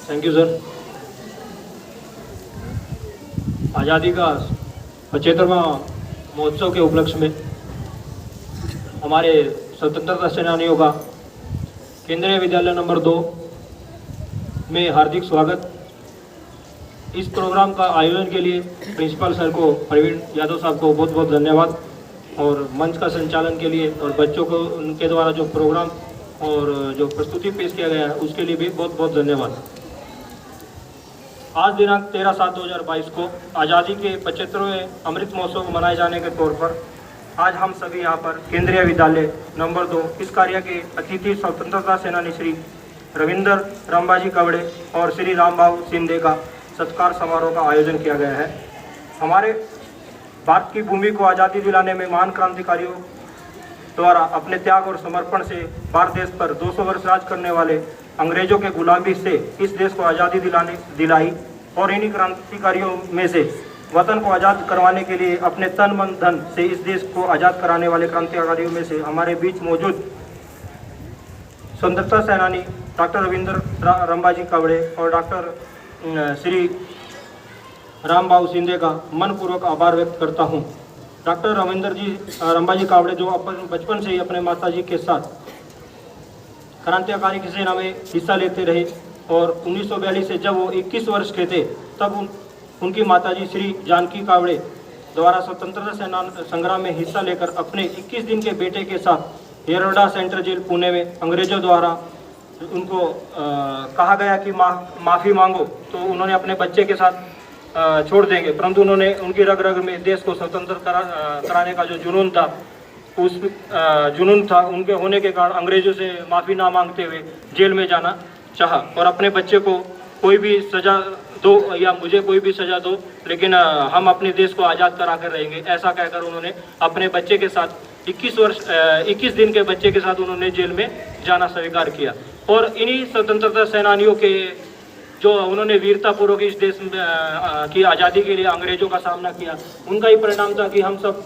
Thank you sir. आज़ादी का 75वां महोत्सव के उपलक्ष्य में हमारे स्वतंत्रता सेनानियों का केंद्रीय विद्यालय नंबर 2 में हार्दिक स्वागत। इस प्रोग्राम का आयोजन के लिए प्रिंसिपल सर को, प्रवीण यादव साहब को बहुत बहुत धन्यवाद, और मंच का संचालन के लिए और बच्चों को उनके द्वारा जो प्रोग्राम और जो प्रस्तुति पेश किया गया है उसके लिए भी बहुत बहुत धन्यवाद। आज दिनांक 13/7/2022 को आज़ादी के 75वें अमृत महोत्सव को मनाए जाने के तौर पर आज हम सभी यहाँ पर केंद्रीय विद्यालय नंबर 2 इस कार्य के अतिथि स्वतंत्रता सेनानी श्री रविंद्र रामबाजी कवड़े और श्री रामबाबू सिंधे का सत्कार समारोह का आयोजन किया गया है। हमारे भारत की भूमि को आज़ादी दिलाने में महान क्रांतिकारियों द्वारा अपने त्याग और समर्पण से भारत देश पर 200 वर्ष राज करने वाले अंग्रेजों के गुलामी से इस देश को आज़ादी दिलाई, और इन्हीं क्रांतिकारियों में से वतन को आज़ाद करवाने के लिए अपने तन मन धन से इस देश को आज़ाद कराने वाले क्रांतिकारियों में से हमारे बीच मौजूद स्वतंत्रता सेनानी डॉक्टर रविंद्र रामबाजी कवड़े और डॉक्टर श्री रामबाबू सिंधे का मनपूर्वक आभार व्यक्त करता हूं। डॉक्टर रविंद्र जी रामबाजी कावड़े जो अपन बचपन से ही अपने माताजी के साथ क्रांतिकारी की सेना में हिस्सा लेते रहे, और 1942 से जब वो 21 वर्ष के थे तब उनकी माताजी श्री जानकी कावड़े द्वारा स्वतंत्रता संग्राम में हिस्सा लेकर अपने 21 दिन के बेटे के साथ येरवडा सेंट्रल जेल पुणे में अंग्रेजों द्वारा उनको कहा गया कि माफ़ी मांगो, तो उन्होंने अपने बच्चे के साथ छोड़ देंगे, परंतु उन्होंने उनकी रग रग में देश को स्वतंत्र कराने का जो जुनून था, उस जुनून था उनके होने के कारण अंग्रेजों से माफ़ी ना मांगते हुए जेल में जाना चाहा, और अपने बच्चे को कोई भी सज़ा दो या मुझे कोई भी सज़ा दो, लेकिन हम अपने देश को आज़ाद करा कर रहेंगे, ऐसा कहकर उन्होंने अपने बच्चे के साथ 21 दिन के बच्चे के साथ उन्होंने जेल में जाना स्वीकार किया। और इन्हीं स्वतंत्रता सेनानियों के जो उन्होंने वीरतापूर्वक इस देश की आज़ादी के लिए अंग्रेजों का सामना किया, उनका ही परिणाम था कि हम सब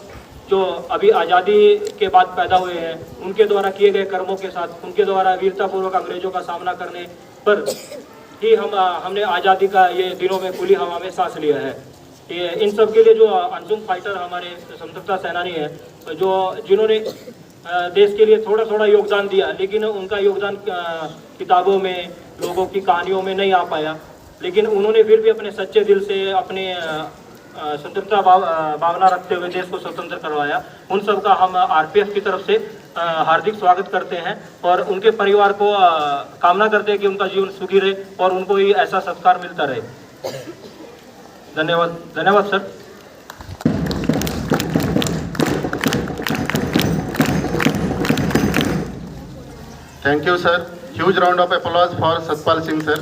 जो अभी आज़ादी के बाद पैदा हुए हैं उनके द्वारा किए गए कर्मों के साथ, उनके द्वारा वीरतापूर्वक अंग्रेजों का सामना करने पर ही हमने आज़ादी का ये दिनों में खुली हवा में सांस लिया है। ये इन सब के लिए जो अनसुंग फाइटर हमारे स्वतंत्रता सेनानी हैं, जो जिन्होंने देश के लिए थोड़ा थोड़ा योगदान दिया, लेकिन उनका योगदान किताबों में, लोगों की कहानियों में नहीं आ पाया, लेकिन उन्होंने फिर भी अपने सच्चे दिल से अपने स्वतंत्रता भावना रखते हुए देश को स्वतंत्र करवाया। उन सब का हम आरपीएफ की तरफ से हार्दिक स्वागत करते हैं, और उनके परिवार को कामना करते हैं कि उनका जीवन सुखी रहे और उनको ही ऐसा सत्कार मिलता रहे। धन्यवाद। धन्यवाद sir. Thank you, sir. Huge round of applause for Satpal Singh, sir.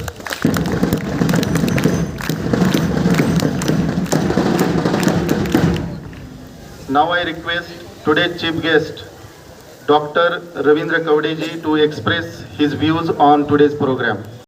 Now I request today's chief guest, Dr. Ravindra Kavade ji, to express his views on today's program.